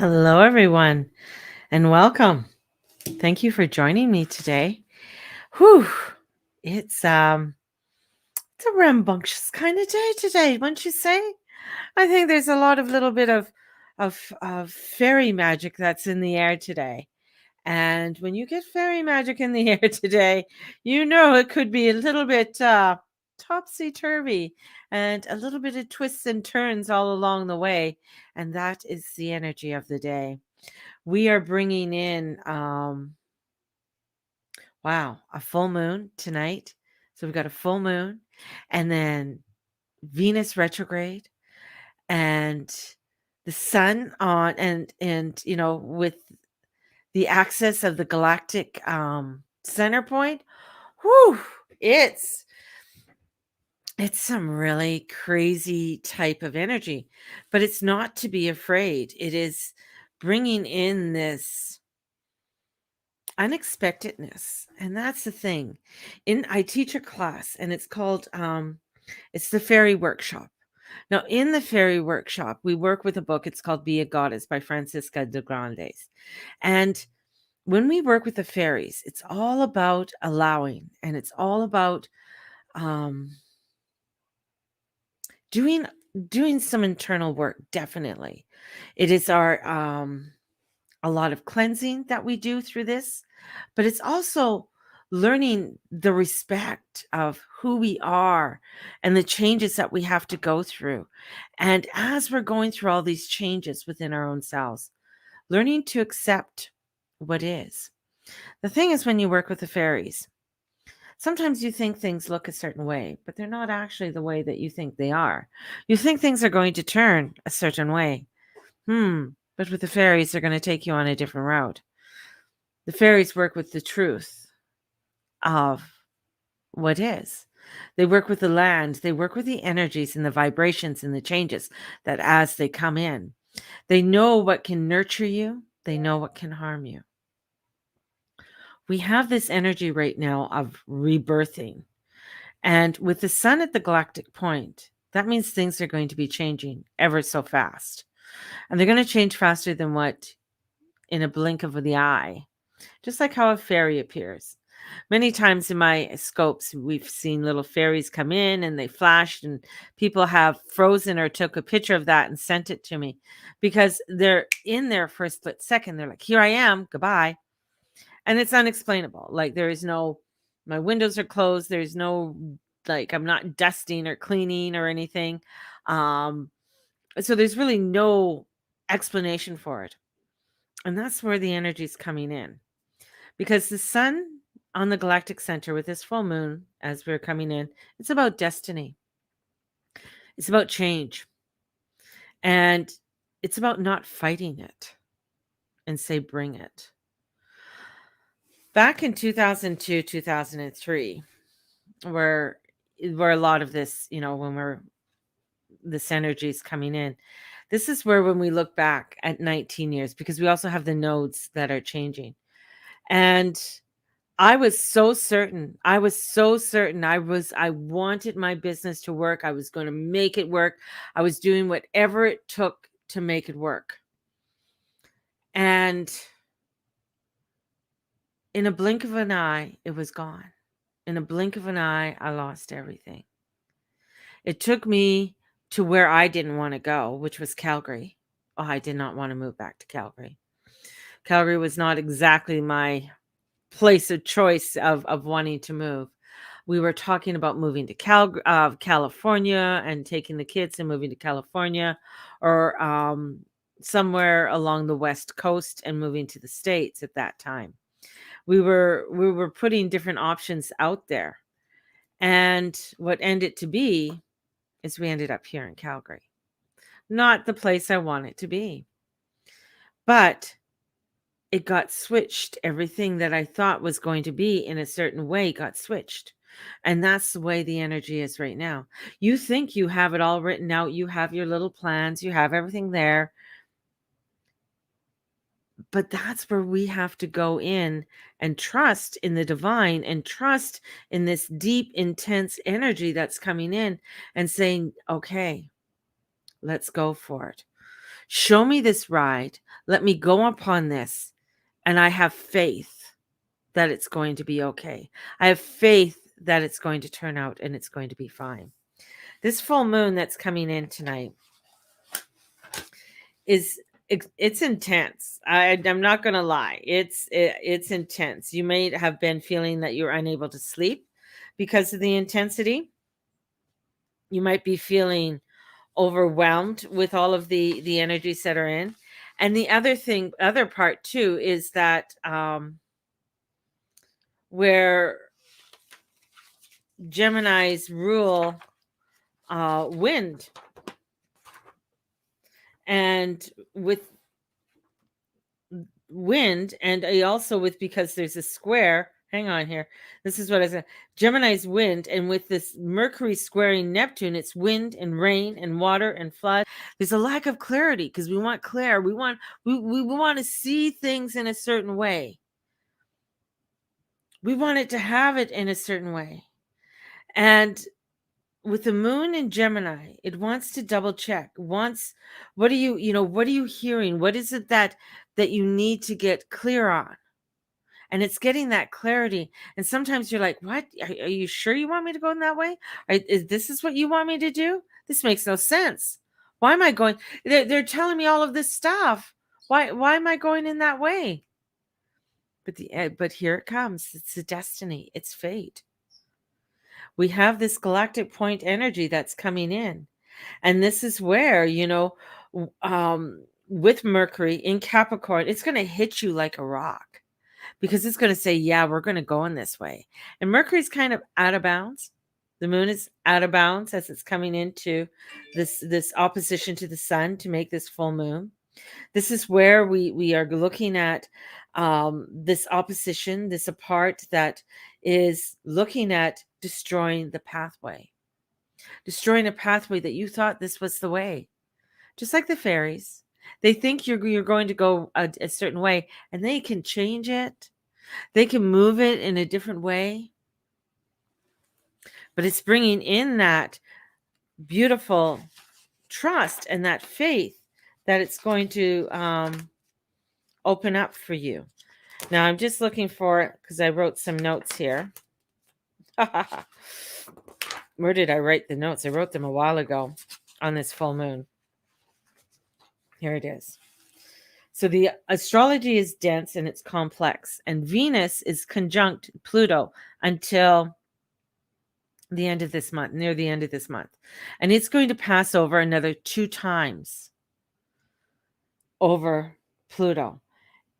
Hello, everyone, and welcome. Thank you for joining me today. Whew, it's it's a rambunctious kind of day today, wouldn't you say? I think there's a lot of little bit of fairy magic that's in the air today. And when you get fairy magic in the air today, you know it could be a little bit topsy turvy and a little bit of twists and turns all along the way. And that is the energy of the day. We are bringing in wow, a full moon tonight. So we've got a full moon and then Venus retrograde and the sun on and with the axis of the galactic center point. Whew, it's it's some really crazy type of energy, but it's not to be afraid. It is bringing in this unexpectedness, and that's the thing. I teach a class and it's called it's the fairy workshop. Now in the fairy workshop we work with a book. It's called Be a Goddess by Francisca de Grandes. And when we work with the fairies, it's all about allowing, and it's all about um doing doing some internal work. Definitely it is our a lot of cleansing that we do through this, but it's also learning the respect of who we are and the changes that we have to go through. And as we're going through all these changes within our own selves, learning to accept what is. The thing is, when you work with the fairies, sometimes you think things look a certain way, but they're not actually the way that you think they are. You think things are going to turn a certain way. But with the fairies, they're going to take you on a different route. The fairies work with the truth of what is. They work with the land. They work with the energies and the vibrations and the changes that as they come in. They know what can nurture you. They know what can harm you. We have this energy right now of rebirthing. And with the sun at the galactic point, that means things are going to be changing ever so fast. And they're going to change faster than what in a blink of the eye, just like how a fairy appears. Many times in my scopes, we've seen little fairies come in and they flashed, and people have frozen or took a picture of that and sent it to me because they're in there for a split second. They're like, here I am, goodbye. And it's unexplainable. Like, there is no, my windows are closed. There's no, like, I'm not dusting or cleaning or anything. Um, so there's really no explanation for it. And that's where the energy is coming in. Because the sun on the galactic center with this full moon as we're coming in, it's about destiny. It's about change. And it's about not fighting it and say, bring it. Back in 2002, 2003, where a lot of this, when this energy is coming in, this is where when we look back at 19 years, because we also have the nodes that are changing. And I was so certain. I wanted my business to work. I was going to make it work. I was doing whatever it took to make it work. And in a blink of an eye, it was gone. In a blink of an eye, I lost everything. It took me to where I didn't want to go, which was Calgary. Oh, I did not want to move back to Calgary. Calgary was not exactly my place of choice of wanting to move. We were talking about moving to California and taking the kids and moving to California, or somewhere along the West Coast and moving to the States at that time. We were putting different options out there. And what ended to be is we ended up here in Calgary. Not the place I want it to be. But it got switched. Everything that I thought was going to be in a certain way got switched. And that's the way the energy is right now. You think you have it all written out. You have your little plans. You have everything there. But that's where we have to go in and trust in the divine and trust in this deep, intense energy that's coming in and saying, okay, let's go for it. Show me this ride. Let me go upon this. And I have faith that it's going to be okay. I have faith that it's going to turn out and it's going to be fine. This full moon that's coming in tonight it's intense. I'm not going to lie. It's intense. You may have been feeling that you're unable to sleep because of the intensity. You might be feeling overwhelmed with all of the energies that are in. And the other part too is that where Gemini's rule wind, and with wind, and also with, because there's a square, hang on here, this is what I said, Gemini's wind, and with this Mercury squaring Neptune, it's wind and rain and water and flood. There's a lack of clarity because we want we want to see things in a certain way. We want it to have it in a certain way. And with the moon in Gemini, it wants to double check. What are you hearing? What is it that you need to get clear on? And it's getting that clarity. And sometimes you're like, what? Are you sure you want me to go in that way? This is what you want me to do? This makes no sense. Why am I going? They're telling me all of this stuff. Why am I going in that way? But here it comes. It's the destiny. It's fate. We have this galactic point energy that's coming in. And this is where, with Mercury in Capricorn, it's going to hit you like a rock, because it's going to say, yeah, we're going to go in this way. And Mercury's kind of out of bounds. The moon is out of bounds as it's coming into this opposition to the sun to make this full moon. This is where we are looking at this opposition, this apart that is looking at destroying the pathway. Destroying a pathway that you thought this was the way. Just like the fairies. They think you're going to go a certain way, and they can change it. They can move it in a different way. But it's bringing in that beautiful trust and that faith that it's going to open up for you. Now, I'm just looking for it because I wrote some notes here. Where did I write the notes? I wrote them a while ago on this full moon. Here it is. So the astrology is dense and it's complex, and Venus is conjunct Pluto until the end of this month, near the end of this month. And it's going to pass over another 2 times over Pluto.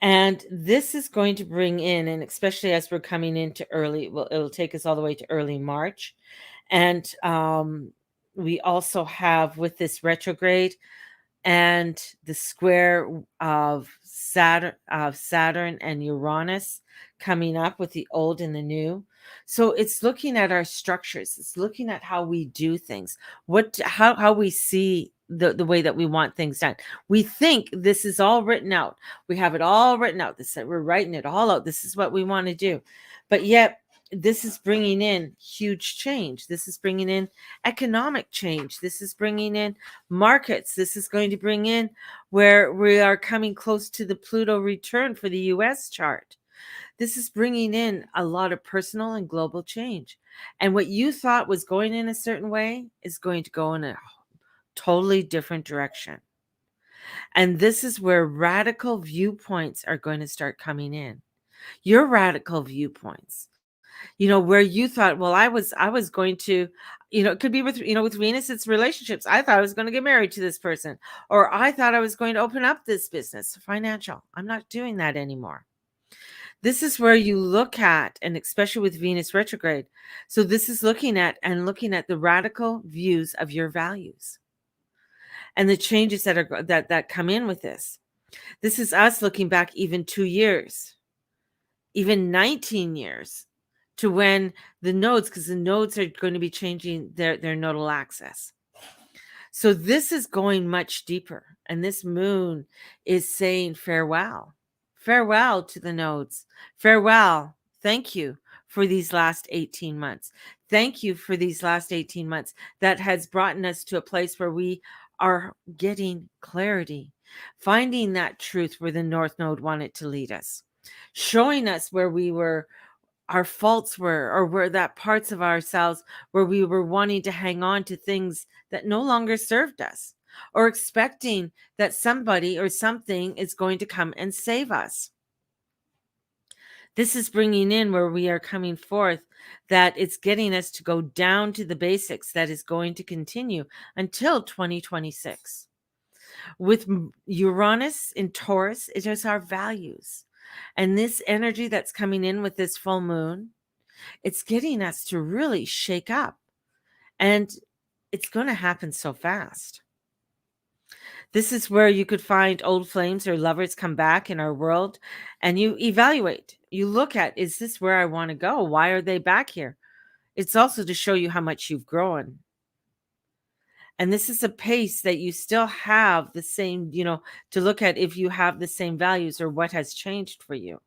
And this is going to bring in, and especially as we're coming into it'll take us all the way to early March. And we also have, with this retrograde and the square of Saturn and Uranus coming up with the old and the new. So it's looking at our structures. It's looking at how we do things, how we see the way that we want things done. We think this is all written out. We have it all written out. We're writing it all out. This is what we want to do. But yet this is bringing in huge change. This is bringing in economic change. This is bringing in markets. This is going to bring in where we are coming close to the Pluto return for the US chart. This is bringing in a lot of personal and global change. And what you thought was going in a certain way is going to go in a totally different direction. And this is where radical viewpoints are going to start coming in. Your radical viewpoints. Where you thought, well, I was going to, it could be with Venus, it's relationships. I thought I was going to get married to this person, or I thought I was going to open up this business, financial. I'm not doing that anymore. This is where you look at, and especially with Venus retrograde. So this is looking at the radical views of your values and the changes that come in with this. This is us looking back even 2 years, even 19 years to when the nodes, because the nodes are going to be changing their nodal axis. So this is going much deeper, and this moon is saying farewell. Farewell to the nodes. Farewell. Thank you for these last 18 months. Thank you for these last 18 months that has brought us to a place where we are getting clarity. finding that truth where the North Node wanted to lead us, showing us where we were, our faults were, or where that parts of ourselves where we were wanting to hang on to things that no longer served us, or expecting that somebody or something is going to come and save us. This is bringing in where we are coming forth, that it's getting us to go down to the basics, that is going to continue until 2026. With Uranus in Taurus, it is our values. And this energy that's coming in with this full moon, it's getting us to really shake up. And it's going to happen so fast. This is where you could find old flames or lovers come back in our world, and you evaluate. You look at, is this where I want to go? Why are they back here? It's also to show you how much you've grown. And this is a pace that you still have the same, to look at if you have the same values or what has changed for you.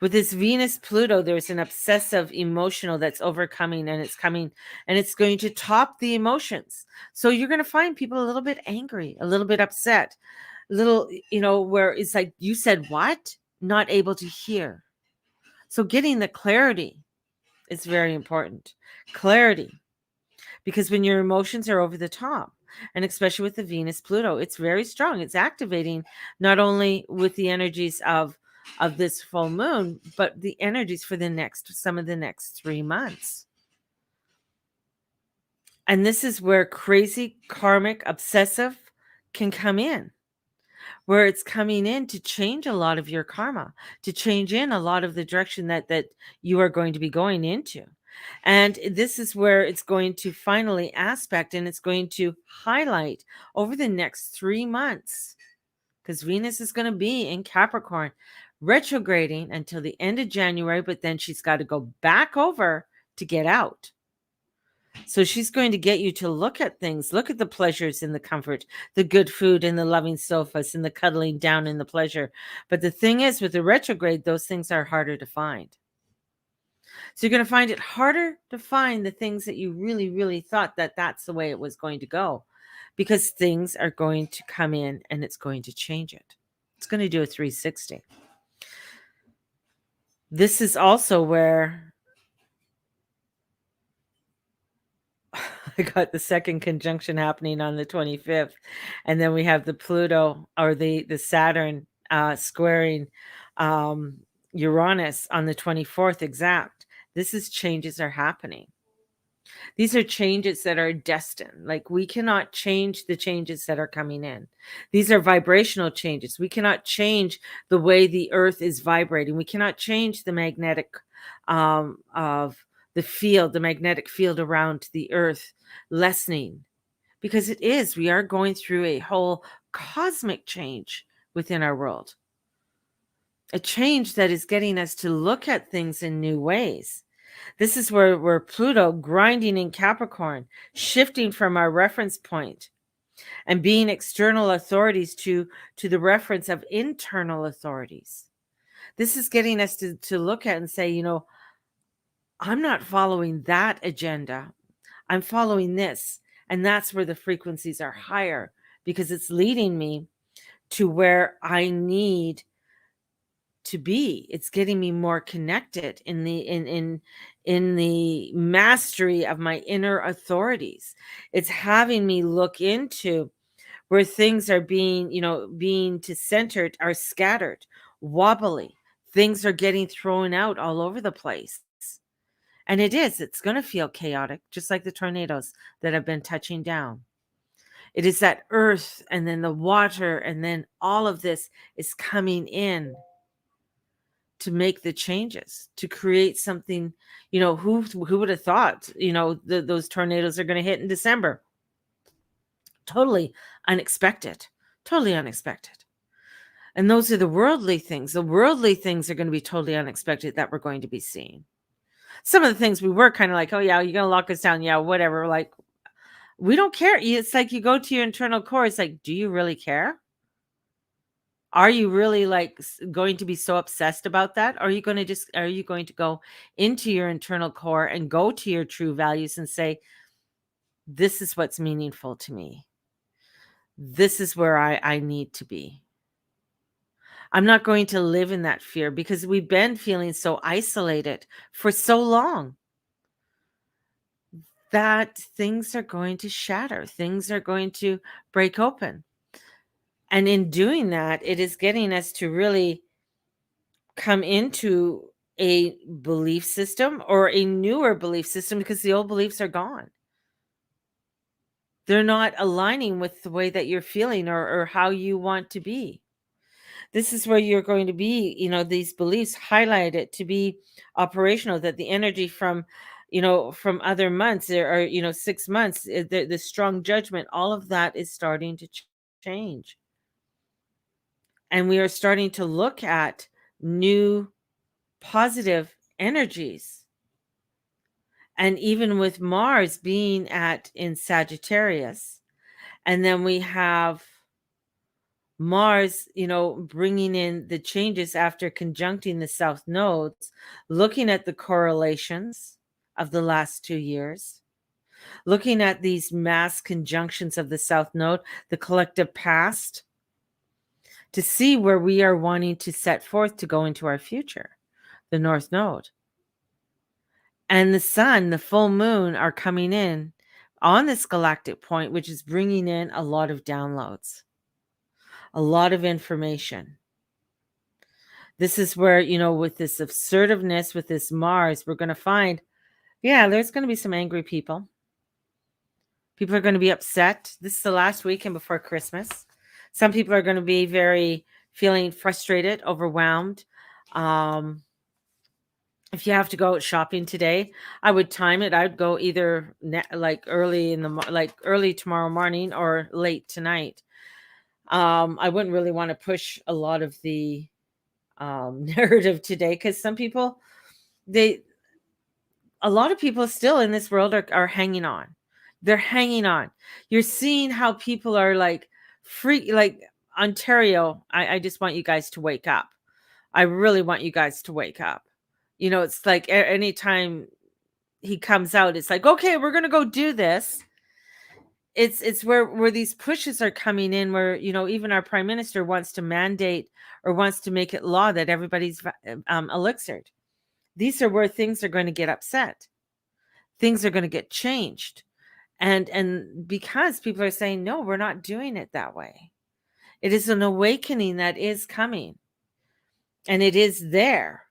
With this Venus Pluto, there's an obsessive emotional that's overcoming, and it's coming and it's going to top the emotions. So you're going to find people a little bit angry, a little bit upset, a little, where it's like, you said what? Not able to hear. So getting the clarity is very important. Clarity. Because when your emotions are over the top, and especially with the Venus Pluto, it's very strong. It's activating not only with the energies of this full moon, but the energies for some of the next 3 months. And this is where crazy, karmic, obsessive can come in, where it's coming in to change a lot of your karma, to change in a lot of the direction that you are going to be going into. And this is where it's going to finally aspect, and it's going to highlight over the next 3 months, because Venus is going to be in Capricorn, retrograding until the end of January, but then she's got to go back over to get out. So she's going to get you to look at things, look at the pleasures and the comfort, the good food and the loving sofas and the cuddling down and the pleasure. But the thing is, with the retrograde, those things are harder to find. So you're going to find it harder to find the things that you really, really thought that that's the way it was going to go, because things are going to come in and it's going to change it. It's going to do a 360. This is also where I got the second conjunction happening on the 25th. And then we have the Pluto, or the Saturn squaring Uranus on the 24th exact. This is changes are happening. These are changes that are destined. Like, we cannot change the changes that are coming in. These are vibrational changes. We cannot change the way the earth is vibrating. We cannot change the magnetic of the field, the magnetic field around the earth lessening, because we are going through a whole cosmic change within our world. A change that is getting us to look at things in new ways. This is where Pluto grinding in Capricorn, shifting from our reference point and being external authorities to the reference of internal authorities. This is getting us to look at and say, I'm not following that agenda. I'm following this. And that's where the frequencies are higher, because it's leading me to where I need to be. It's getting me more connected in the mastery of my inner authorities. It's having me look into where things are being to centered are scattered, wobbly. Things are getting thrown out all over the place. And it's going to feel chaotic, just like the tornadoes that have been touching down. It is that earth and then the water, and then all of this is coming in to make the changes, to create something. Who would have thought, those tornadoes are going to hit in December? Totally unexpected. And those are the worldly things. The worldly things are going to be totally unexpected that we're going to be seeing. Some of the things we were kind of like, oh yeah, you're going to lock us down. Yeah, whatever. Like, we don't care. It's like you go to your internal core. It's like, do you really care? Are you really going to be so obsessed about that? Or are you going to go into your internal core and go to your true values and say, this is what's meaningful to me. This is where I need to be. I'm not going to live in that fear because we've been feeling so isolated for so long that things are going to shatter, things are going to break open. And in doing that, it is getting us to really come into a belief system or a newer belief system because the old beliefs are gone. They're not aligning with the way that you're feeling or how you want to be. This is where you're going to be, these beliefs highlighted to be operational, that the energy from, from other months or 6 months, the strong judgment, all of that is starting to change. And we are starting to look at new positive energies. And even with Mars being in Sagittarius, and then we have Mars, bringing in the changes after conjuncting the south nodes, looking at the correlations of the last 2 years, looking at these mass conjunctions of the south node, the collective past, to see where we are wanting to set forth to go into our future, the north node. And the sun, the full moon are coming in on this galactic point, which is bringing in a lot of downloads, a lot of information. This is where, with this assertiveness, with this Mars, we're going to find, there's going to be some angry people. People are going to be upset. This is the last weekend before Christmas. Some people are going to be feeling frustrated, overwhelmed. If you have to go out shopping today, I would time it. I would go either early tomorrow morning or late tonight. I wouldn't really want to push a lot of the narrative today because a lot of people still in this world are hanging on. They're hanging on. You're seeing how people are like Ontario. I just want you guys to wake up. I really want you guys to wake up. It's like anytime he comes out, it's like, okay, we're going to go do this. It's where these pushes are coming in, where, even our prime minister wants to mandate or wants to make it law that everybody's elixired. These are where things are going to get upset. Things are going to get changed. And because people are saying, no, we're not doing it that way. It is an awakening that is coming. And it is there.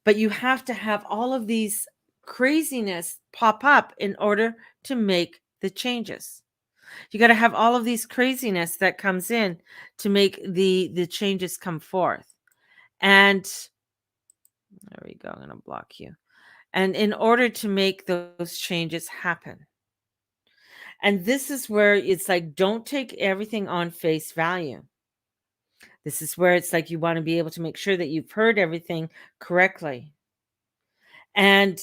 But you have to have all of these craziness pop up in order to make the changes. You got to have all of these craziness that comes in to make the changes come forth. And there we go. I'm going to block you. And in order to make those changes happen. And this is where it's like, don't take everything on face value. This is where it's like you want to be able to make sure that you've heard everything correctly. And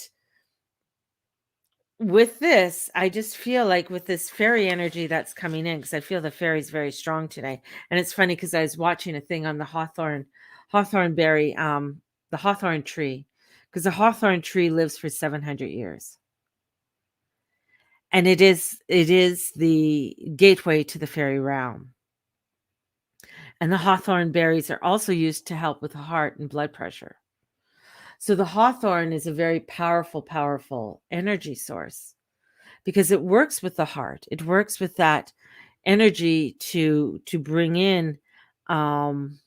with this, I just feel like with this fairy energy that's coming in, because I feel the fairy's very strong today. And it's funny because I was watching a thing on the hawthorn berry, the hawthorn tree, because the hawthorn tree lives for 700 years. And it is the gateway to the fairy realm. And the hawthorn berries are also used to help with the heart and blood pressure. So the hawthorn is a very powerful, powerful energy source because it works with the heart. It works with that energy to bring in, and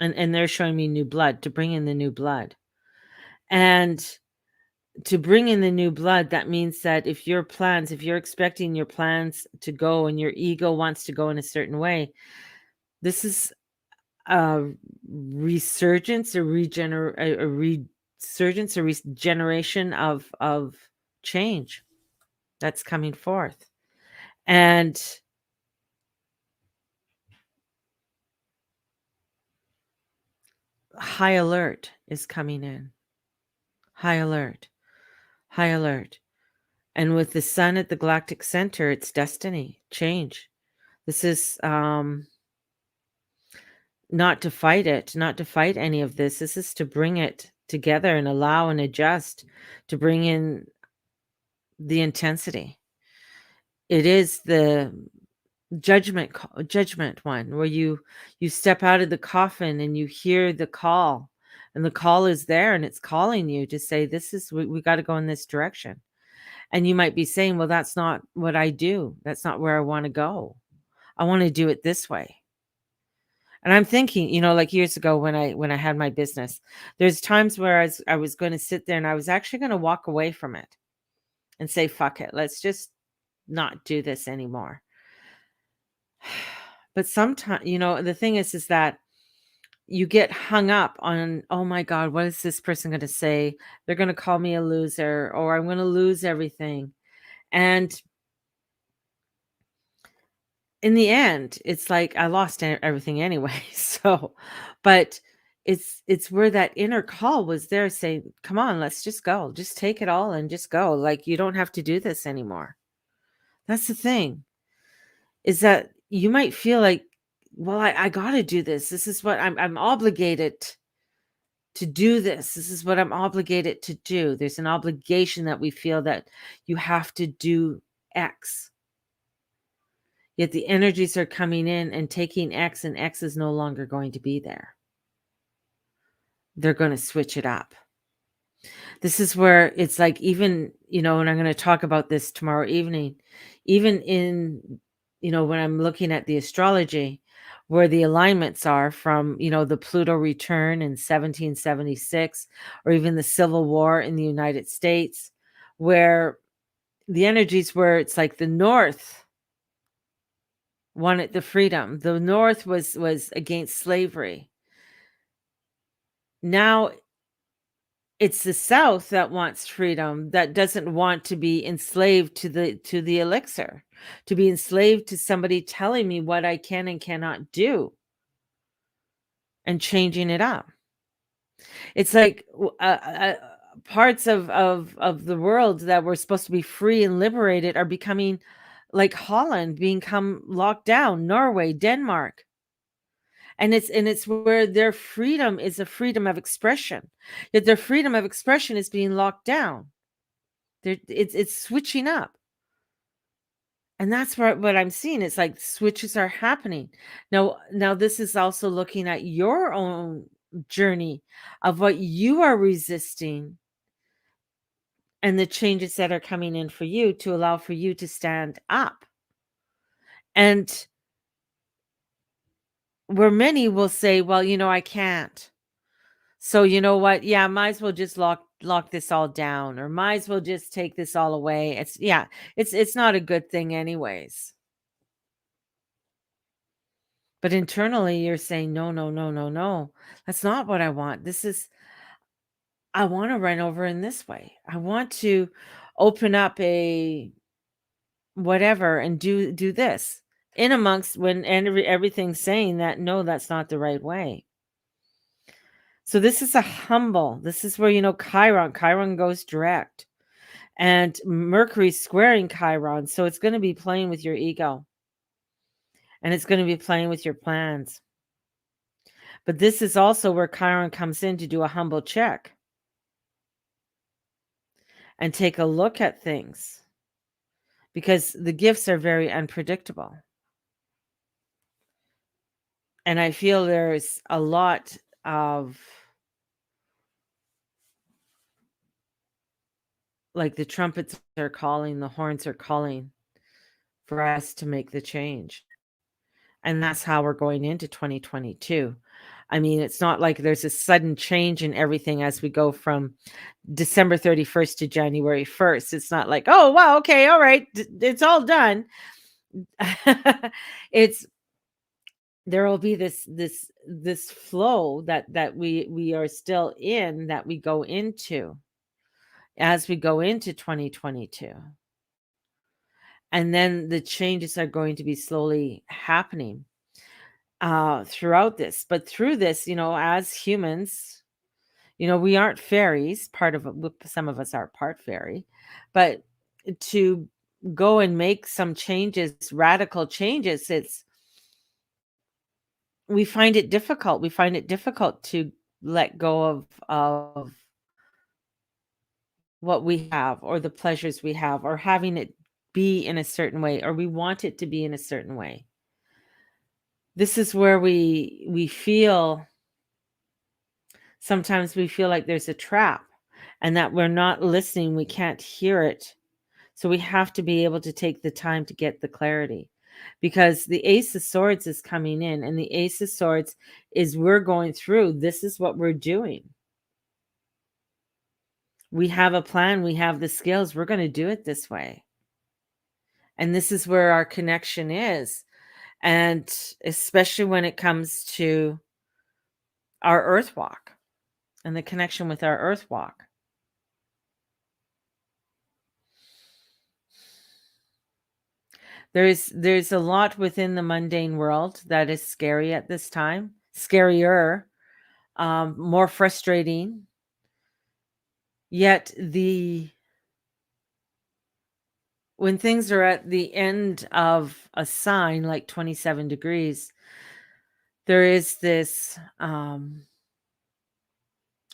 they're showing me new blood, to bring in the new blood. And to bring in the new blood, that means that if you're expecting your plans to go and your ego wants to go in a certain way, this is a resurgence, a regeneration of change that's coming forth. And high alert is coming in. High alert. High alert. And with the sun at the galactic center, it's destiny, change. This is not to fight it, not to fight any of this. This is to bring it together and allow and adjust, to bring in the intensity. It is the judgment one, where you step out of the coffin and you hear the call, and the call is there and it's calling you to say, this is we got to go in this direction. And you might be saying, well, that's not what I do, that's not where I want to go, I want to do it this way. And I'm thinking, like years ago when I had my business, there's times where I was going to sit there and I was actually going to walk away from it and say, fuck it, let's just not do this anymore. But sometimes, the thing is that you get hung up on, oh my God, what is this person going to say? They're going to call me a loser, or I'm going to lose everything. And in the end, it's like I lost everything anyway. So, but it's where that inner call was there saying, come on, let's just go. Just take it all and just go. Like, you don't have to do this anymore. That's the thing, is that you might feel like, well, I got to do this. This is what I'm obligated to do. This is what I'm obligated to do. There's an obligation that we feel that you have to do X. Yet the energies are coming in and taking X, and X is no longer going to be there. They're going to switch it up. This is where it's like, even, and I'm going to talk about this tomorrow evening, even in, when I'm looking at the astrology, where the alignments are from, the Pluto return in 1776, or even the Civil War in the United States, where the energies, where it's like the North wanted the freedom. The North was against slavery. Now it's the South that wants freedom, that doesn't want to be enslaved to the elixir, to be enslaved to somebody telling me what I can and cannot do, and changing it up. It's like parts of the world that were supposed to be free and liberated are becoming like Holland, become locked down, Norway, Denmark. And it's where their freedom is a freedom of expression, yet their freedom of expression is being locked down. It's switching up. And that's what I'm seeing. It's like switches are happening. Now this is also looking at your own journey of what you are resisting, and the changes that are coming in for you to allow for you to stand up. And where many will say, well, I can't. So you know what? Yeah, might as well just lock this all down, or might as well just take this all away. It's not a good thing anyways. But internally you're saying, no, no, no, no, no. That's not what I want. I want to run over in this way. I want to open up a whatever and do this in amongst, when everything's saying that no, that's not the right way. So this is this is where, Chiron goes direct, and Mercury squaring Chiron. So it's going to be playing with your ego, and it's going to be playing with your plans. But this is also where Chiron comes in to do a humble check and take a look at things, because the gifts are very unpredictable. And I feel there's a lot of, like, the trumpets are calling, the horns are calling for us to make the change. And that's how we're going into 2022. I mean, it's not like there's a sudden change in everything as we go from December 31st to January 1st. It's not like, oh, wow, okay, all right, it's all done. It's there will be this flow that we are still in, that we go into as we go into 2022. And then the changes are going to be slowly happening throughout this. But through this, as humans, we aren't fairies. Some of us are part fairy, but to go and make some changes, radical changes, we find it difficult. We find it difficult to let go of what we have, or the pleasures we have, or having it be in a certain way, or we want it to be in a certain way. This is where we feel sometimes we feel like there's a trap and that we're not listening, we can't hear it. So we have to be able to take the time to get the clarity, because the Ace of Swords is coming in, and the Ace of Swords is we're going through, this is what we're doing. We have a plan, we have the skills, we're going to do it this way. And this is where our connection is. And especially when it comes to our earth walk and the connection with our earth walk. There's a lot within the mundane world that is scary at this time, scarier, more frustrating. Yet when things are at the end of a sign like 27 degrees, there is this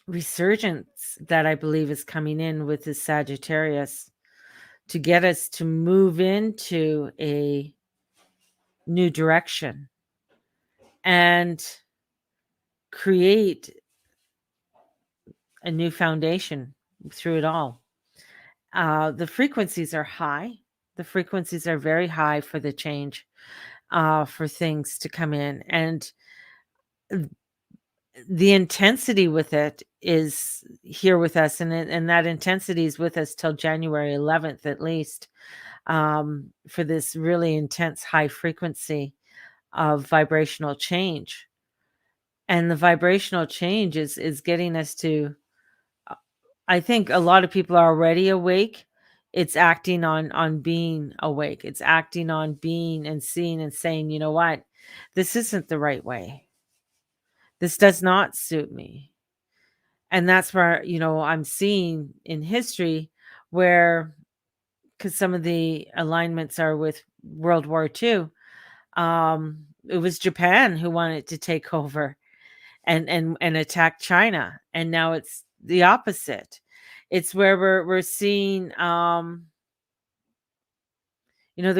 resurgence that I believe is coming in with the Sagittarius to get us to move into a new direction and create a new foundation through it all. The frequencies are high. The frequencies are very high for the change, for things to come in. And the intensity with it is here with us. And that intensity is with us till January 11th, at least, for this really intense high frequency of vibrational change. And the vibrational change is getting us to, I think a lot of people are already awake. It's acting on being awake. It's acting on being and seeing and saying, you know what? This isn't the right way. This does not suit me. And that's where, I'm seeing in history where, because some of the alignments are with World War II, it was Japan who wanted to take over and attack China, and now it's the opposite. It's where we're seeing the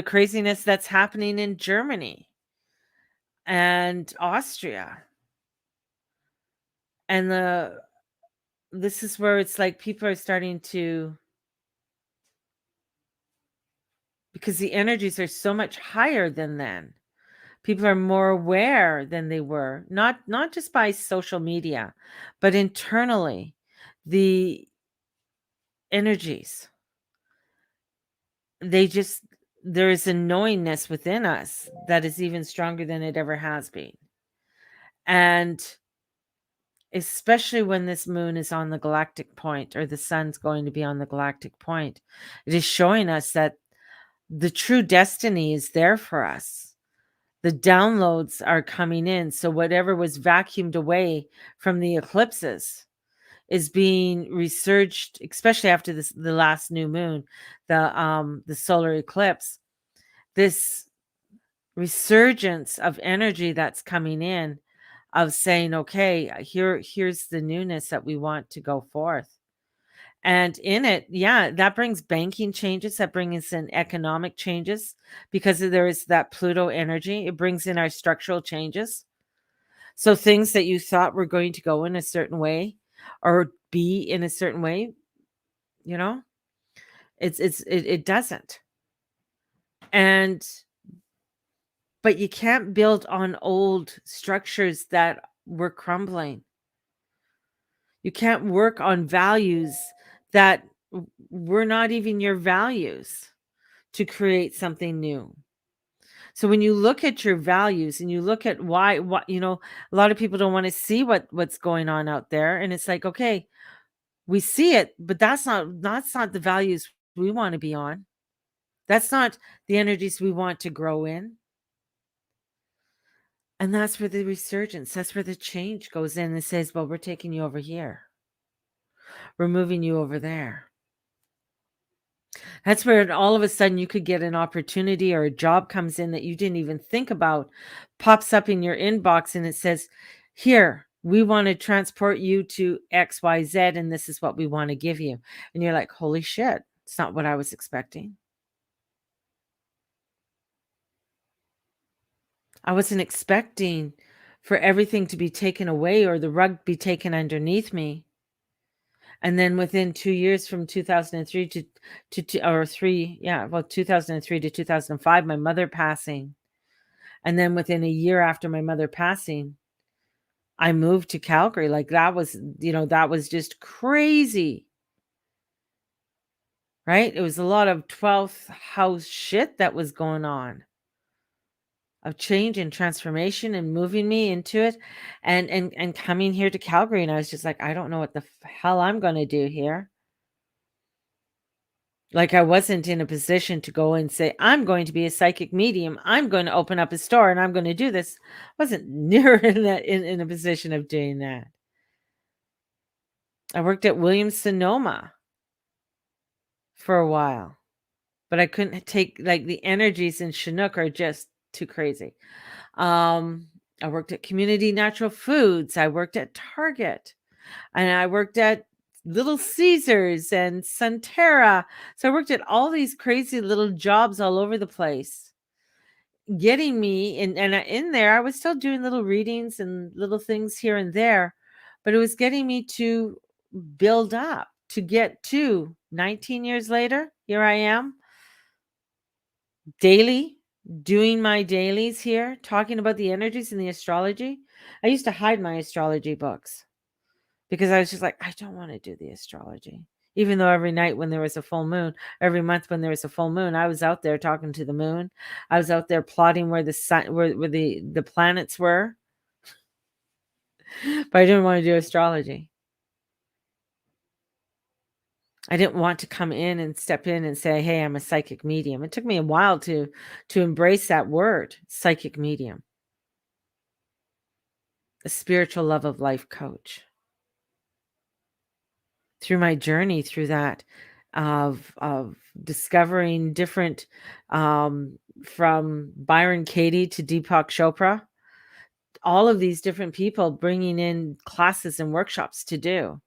craziness that's happening in Germany and Austria, and this is where it's like people are starting to, because the energies are so much higher than then. People are more aware than they were, not just by social media, but internally. The energies, there is a knowingness within us that is even stronger than it ever has been. And especially when this moon is on the galactic point, or the sun's going to be on the galactic point, it is showing us that the true destiny is there for us. The downloads are coming in. So whatever was vacuumed away from the eclipses is being resurged, especially after the last new moon, the solar eclipse. This resurgence of energy that's coming in, of saying, okay, here's the newness that we want to go forth. And in it, yeah, that brings banking changes, that brings in economic changes, because there is that Pluto energy. It brings in our structural changes. So things that you thought were going to go in a certain way or be in a certain way, you know, it doesn't. And but you can't build on old structures that were crumbling. You can't work on values that were not even your values to create something new. So when you look at your values and you look at what a lot of people don't want to see what's going on out there, and it's like, okay, we see it, but that's not the values we want to be on. That's not the energies we want to grow in. And that's where the resurgence, that's where the change goes in and says, well, we're taking you over here. We're moving you over there. That's where all of a sudden you could get an opportunity, or a job comes in that you didn't even think about, pops up in your inbox, and it says, here, we want to transport you to XYZ, and this is what we want to give you. And you're like, holy shit, it's not what I was expecting. I wasn't expecting for everything to be taken away or the rug be taken underneath me. And then within 2 years from 2003 to or 3, yeah, well, 2003 to 2005, my mother passing. And then within a year after my mother passing, I moved to Calgary. Like that was, that was just crazy, right? It was a lot of 12th house shit that was going on, of change and transformation and moving me into it, and coming here to Calgary, and I was just like, I don't know what the hell I'm going to do here. Like I wasn't in a position to go and say, I'm going to be a psychic medium. I'm going to open up a store and I'm going to do this. I wasn't near in a position of doing that. I worked at Williams Sonoma for a while, but I couldn't take, like, the energies in Chinook are just too crazy. Um, I worked at Community Natural Foods. I worked at Target, and I worked at Little Caesars and Sunterra. So I worked at all these crazy little jobs all over the place, getting me in there. I was still doing little readings and little things here and there, but it was getting me to build up to get to 19 years later. Here I am, daily, doing my dailies here, talking about the energies and the astrology. I used to hide my astrology books because I was just like, I don't want to do the astrology. Even though every night when there was a full moon, every month when there was a full moon, I was out there talking to the moon. I was out there plotting where the sun, where the planets were, but I didn't want to do astrology. I didn't want to come in and step in and say, "Hey, I'm a psychic medium." It took me a while to embrace that word, psychic medium, a spiritual love of life coach. Through my journey through that, of discovering different, from Byron Katie to Deepak Chopra, all of these different people bringing in classes and workshops to do.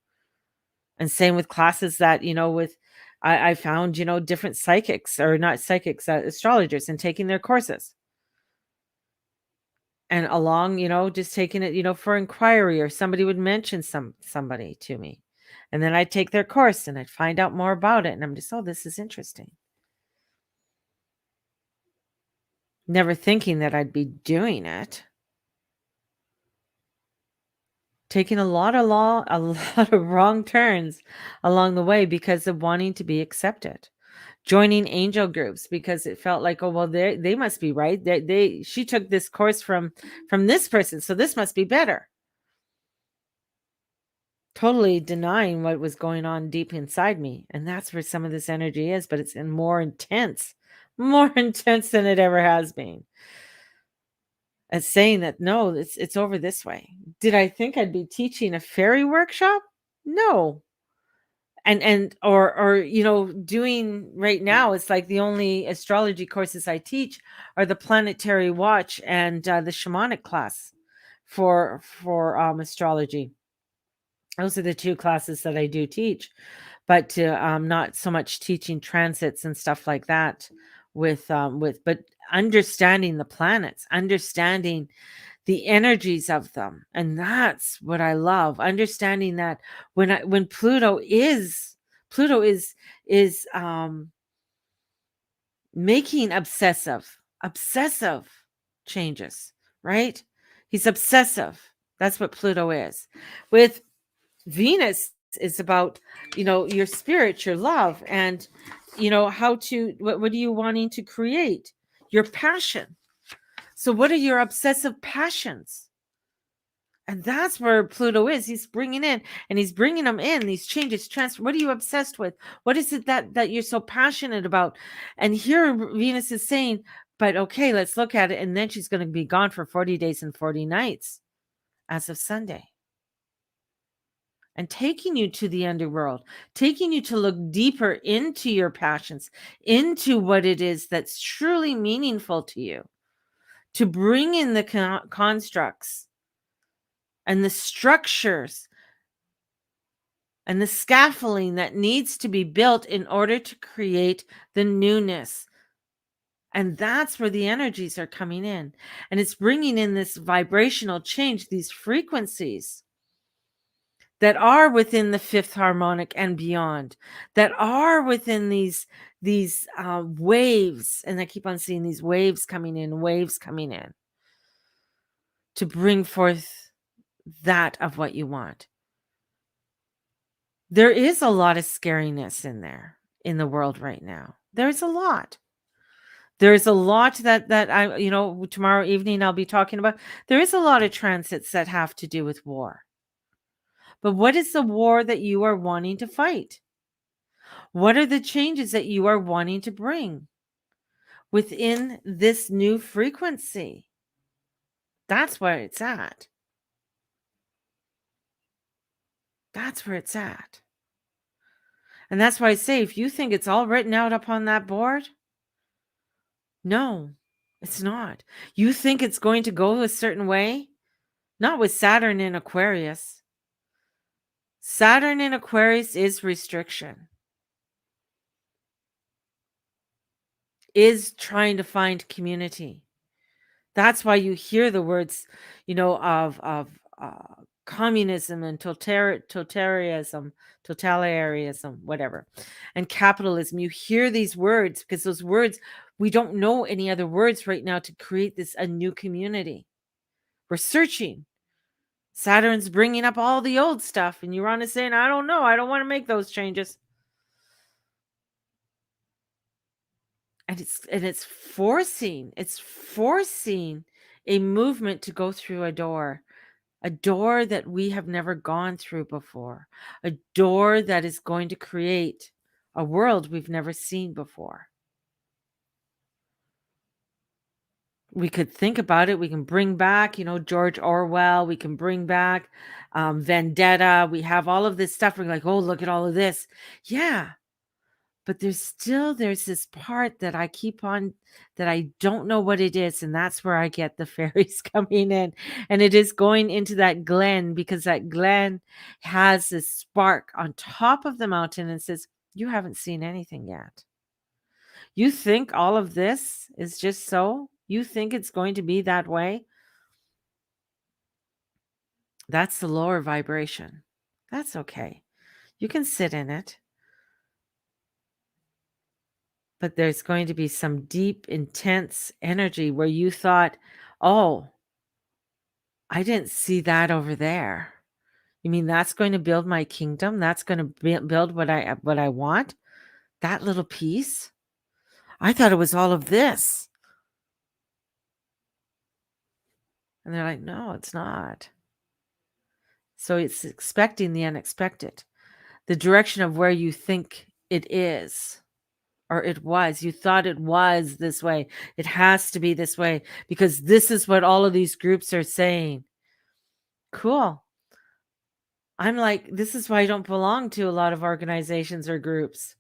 And same with classes that, with I found, different psychics, or not psychics, astrologers, and taking their courses. And along, just taking it, for inquiry, or somebody would mention somebody to me. And then I'd take their course and I'd find out more about it. And I'm just, oh, this is interesting. Never thinking that I'd be doing it. Taking a lot of a lot of wrong turns along the way because of wanting to be accepted. Joining angel groups because it felt like, oh, well, they must be right. She took this course from this person, so this must be better. Totally denying what was going on deep inside me. And that's where some of this energy is, but it's more intense, more intense than it ever has been. It's saying that, no, it's over this way. Did I think I'd be teaching a fairy workshop? No. Or doing right now, it's like the only astrology courses I teach are the planetary watch and the shamanic class for astrology. Those are the two classes that I do teach, but not so much teaching transits and stuff like that but understanding the planets, understanding the energies of them. And that's what I love, understanding that when Pluto is making obsessive changes, right? He's obsessive. That's what Pluto is. With Venus is about, your spirit, your love, and how to what are you wanting to create? Your passion. So what are your obsessive passions? And that's where Pluto is. He's bringing in, and he's bringing them in, these changes, transfer. What are you obsessed with? What is it that you're so passionate about? And here Venus is saying, but okay, let's look at it. And then she's going to be gone for 40 days and 40 nights as of Sunday. And taking you to the underworld, taking you to look deeper into your passions, into what it is that's truly meaningful to you, to bring in the constructs and the structures and the scaffolding that needs to be built in order to create the newness And that's where the energies are coming in. And it's bringing in this vibrational change, these frequencies that are within the fifth harmonic and beyond, that are within these waves. And I keep on seeing these waves coming in to bring forth that of what you want. There is a lot of scariness in there in the world right now. There's a lot. There's a lot that I, tomorrow evening I'll be talking about. There is a lot of transits that have to do with war. But what is the war that you are wanting to fight? What are the changes that you are wanting to bring within this new frequency? That's where it's at. That's where it's at. And that's why I say, if you think it's all written out upon that board, no, it's not. You think it's going to go a certain way? Not with Saturn in Aquarius. Saturn in Aquarius is restriction, is trying to find community. That's why you hear the words, of communism and totalitarianism, whatever, and capitalism. You hear these words because those words, we don't know any other words right now to create a new community. We're searching. Saturn's bringing up all the old stuff, and Uranus saying, I don't know. I don't want to make those changes. And it's forcing a movement to go through a door that we have never gone through before, a door that is going to create a world we've never seen before. We could think about it. We can bring back, George Orwell. We can bring back Vendetta. We have all of this stuff. We're like, oh, look at all of this. Yeah. But there's this part that I keep on, that I don't know what it is. And that's where I get the fairies coming in. And it is going into that glen, because that glen has this spark on top of the mountain and says, you haven't seen anything yet. You think all of this is just so? You think it's going to be that way? That's the lower vibration. That's okay. You can sit in it. But there's going to be some deep, intense energy where you thought, oh, I didn't see that over there. You mean that's going to build my kingdom? That's going to build what I want? That little piece? I thought it was all of this. And they're like, no, it's not. So it's expecting the unexpected, the direction of where you think it is. Or it was. You thought it was this way. It has to be this way because this is what all of these groups are saying. Cool. I'm like, this is why I don't belong to a lot of organizations or groups.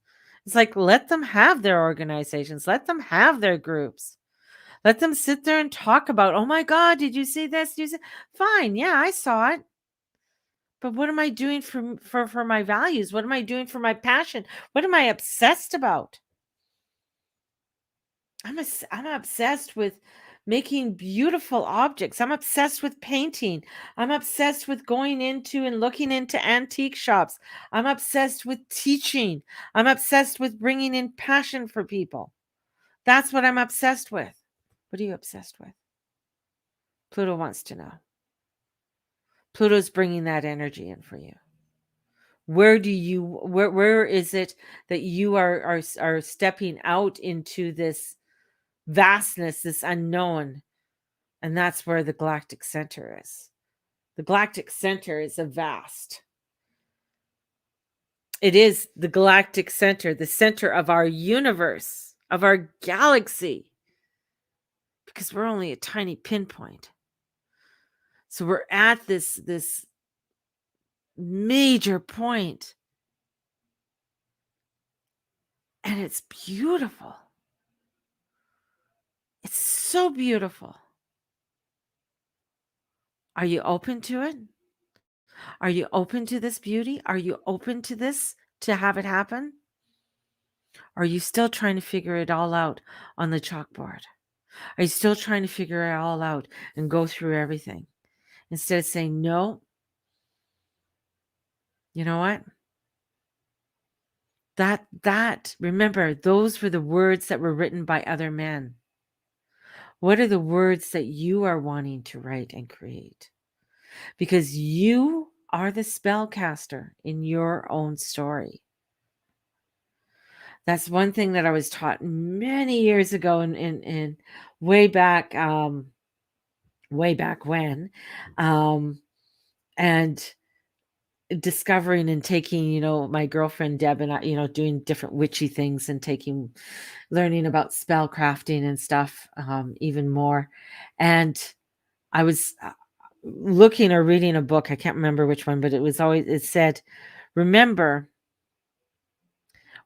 It's like, let them have their organizations. Let them have their groups. Let them sit there and talk about, oh my God, did you see this? Did you see? Fine. Yeah, I saw it. But what am I doing for my values? What am I doing for my passion? What am I obsessed about? I'm obsessed with making beautiful objects. I'm obsessed with painting. I'm obsessed with going into and looking into antique shops. I'm obsessed with teaching. I'm obsessed with bringing in passion for people. That's what I'm obsessed with. What are you obsessed with? Pluto wants to know. Pluto's bringing that energy in for you. Where is it that you are stepping out into this vastness, this unknown? And that's where the galactic center is. The galactic center is a vast. It is the galactic center, the center of our universe, of our galaxy. Because we're only a tiny pinpoint. So we're at this major point. And it's beautiful. It's so beautiful. Are you open to it? Are you open to this beauty? Are you open to this, to have it happen? Or are you still trying to figure it all out on the chalkboard? Are you still trying to figure it all out and go through everything instead of saying, no, you know what? Remember, those were the words that were written by other men. What are the words that you are wanting to write and create? Because you are the spellcaster in your own story. That's one thing that I was taught many years ago in way back when. And discovering and taking, my girlfriend Deb and I, doing different witchy things and learning about spell crafting and stuff, even more. And I was looking or reading a book. I can't remember which one, but it said, remember,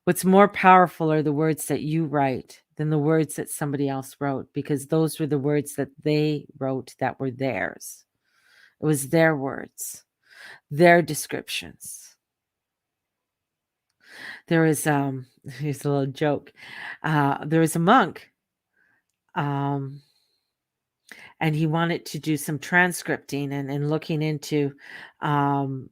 what's more powerful are the words that you write than the words that somebody else wrote, because those were the words that they wrote that were theirs. It was their words, their descriptions. There was here's a little joke. There was a monk, um, and he wanted to do some transcripting and looking into, to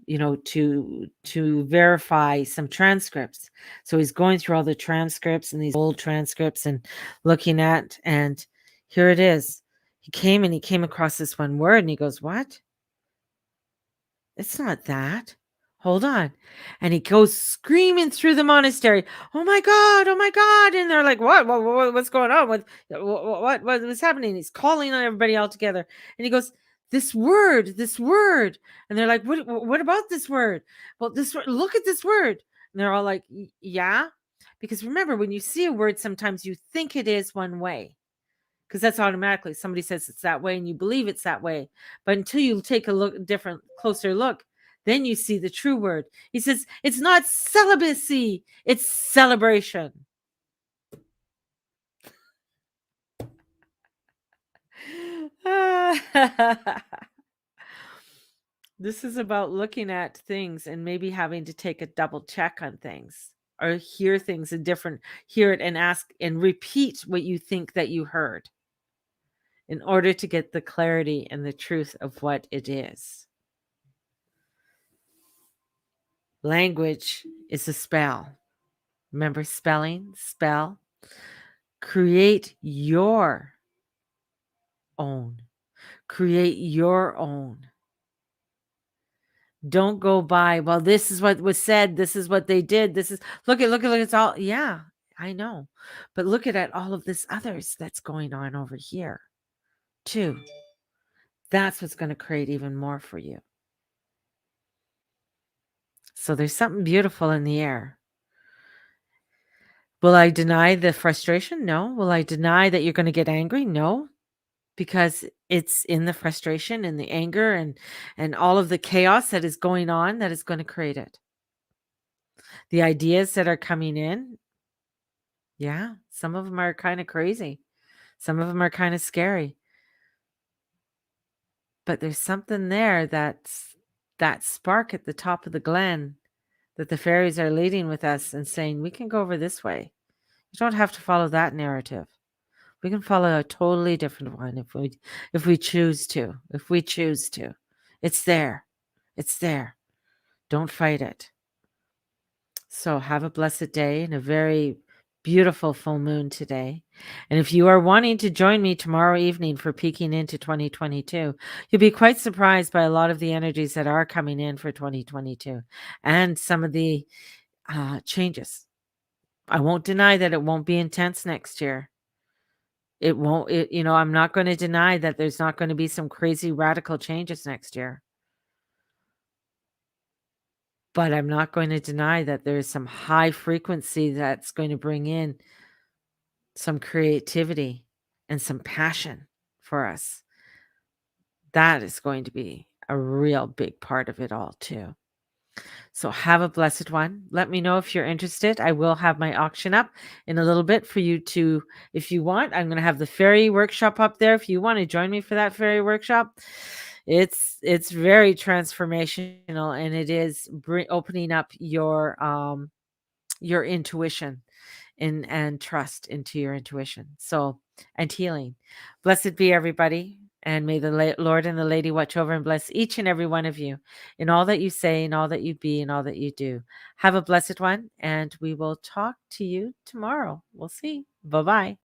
verify some transcripts. So he's going through all the transcripts and these old transcripts and looking at, and here it is. He came across this one word, and he goes, "What? It's not that. Hold on." And he goes screaming through the monastery, "Oh my God, oh my God." And they're like, what's going on? What was happening? He's calling on everybody all together. And he goes, this word. And they're like, what about this word? Well, this word, look at this word. And they're all like, yeah. Because remember, when you see a word, sometimes you think it is one way, because that's automatically somebody says it's that way and you believe it's that way. But until you take closer look, then you see the true word. He says it's not celibacy, it's celebration. This is about looking at things and maybe having to take a double check on things, or hear things hear it and ask and repeat what you think that you heard, in order to get the clarity and the truth of what it is. Language is a spell. Remember spelling, spell. Create your own. Create your own. Don't go by, well, this is what was said, this is what they did, this is, look, it's all, yeah, I know. But look at all of this others that's going on over here, too. That's what's going to create even more for you. So there's something beautiful in the air. Will I deny the frustration? No. Will I deny that you're going to get angry? No. Because it's in the frustration and the anger and all of the chaos that is going on that is going to create it. The ideas that are coming in, yeah, some of them are kind of crazy. Some of them are kind of scary. But there's something there that's that spark at the top of the glen that the fairies are leading with us and saying, we can go over this way. You don't have to follow that narrative. We can follow a totally different one if we choose to. If we choose to. It's there. It's there. Don't fight it. So have a blessed day and a very beautiful full moon today. And if you are wanting to join me tomorrow evening for peeking into 2022, you'll be quite surprised by a lot of the energies that are coming in for 2022 and some of the changes. I won't deny that it won't be intense next year. It won't, I'm not going to deny that there's not going to be some crazy radical changes next year. But I'm not going to deny that there's some high frequency that's going to bring in some creativity and some passion for us. That is going to be a real big part of it all too. So have a blessed one. Let me know if you're interested. I will have my auction up in a little bit for you to, if you want. I'm going to have the fairy workshop up there. If you want to join me for that fairy workshop, it's very transformational, and it is opening up your intuition. and trust into your intuition. So, and healing. Blessed be everybody. And may the Lord and the Lady watch over and bless each and every one of you in all that you say, in all that you be, and all that you do. Have a blessed one, and we will talk to you tomorrow. We'll see. Bye bye.